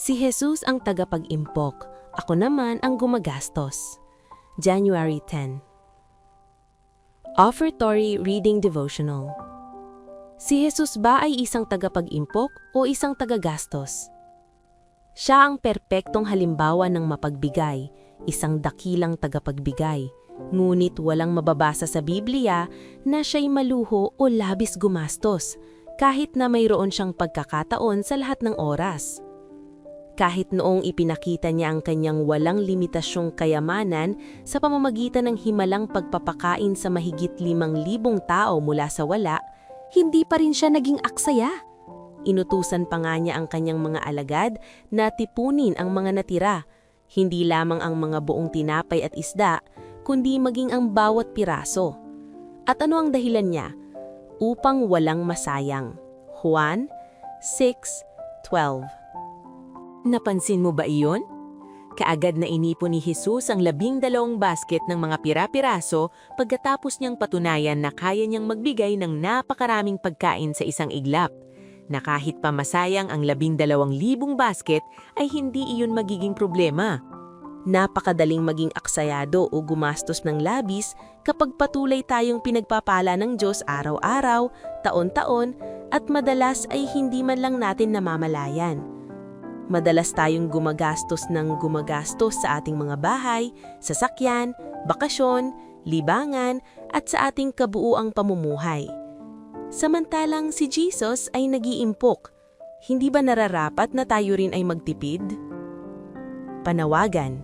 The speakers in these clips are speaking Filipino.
Si Jesus ang tagapag-impok, ako naman ang gumagastos. January 10. Offertory Reading Devotional. Si Jesus ba ay isang tagapag-impok o isang tagagastos? Siya ang perpektong halimbawa ng mapagbigay, isang dakilang tagapagbigay. Ngunit walang mababasa sa Biblia na siya'y maluho o labis gumastos, kahit na mayroon siyang pagkakataon sa lahat ng oras. Kahit noong ipinakita niya ang kanyang walang limitasyong kayamanan sa pamamagitan ng himalang pagpapakain sa mahigit 5,000 tao mula sa wala, hindi pa rin siya naging aksaya. Inutusan pa nga niya ang kanyang mga alagad na tipunin ang mga natira, hindi lamang ang mga buong tinapay at isda, kundi maging ang bawat piraso. At ano ang dahilan niya? Upang walang masayang. Juan 6:12. Napansin mo ba iyon? Kaagad na inipon ni Jesus ang 12 basket ng mga pira-piraso pagkatapos niyang patunayan na kaya niyang magbigay ng napakaraming pagkain sa isang iglap, na kahit pa masayang ang 12,000 basket ay hindi iyon magiging problema. Napakadaling maging aksayado o gumastos ng labis kapag patuloy tayong pinagpapala ng Diyos araw-araw, taon-taon, at madalas ay hindi man lang natin namamalayan. Madalas tayong gumagastos sa ating mga bahay, sasakyan, bakasyon, libangan, at sa ating kabuuang pamumuhay. Samantalang si Jesus ay nag-iimpok, hindi ba nararapat na tayo rin ay magtipid? Panawagan.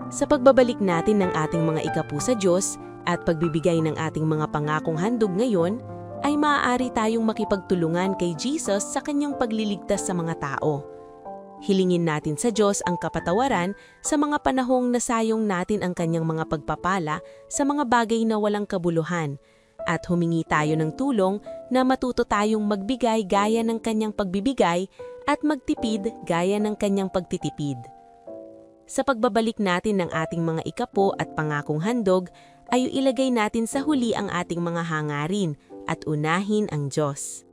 Sa pagbabalik natin ng ating mga ikapu sa Diyos at pagbibigay ng ating mga pangakong handog ngayon, ay maaari tayong makipagtulungan kay Jesus sa kanyang pagliligtas sa mga tao. Hilingin natin sa Diyos ang kapatawaran sa mga panahong nasayong natin ang kanyang mga pagpapala sa mga bagay na walang kabuluhan, at humingi tayo ng tulong na matuto tayong magbigay gaya ng kanyang pagbibigay at magtipid gaya ng kanyang pagtitipid. Sa pagbabalik natin ng ating mga ikapo at pangakong handog, ay ilagay natin sa huli ang ating mga hangarin at unahin ang Diyos.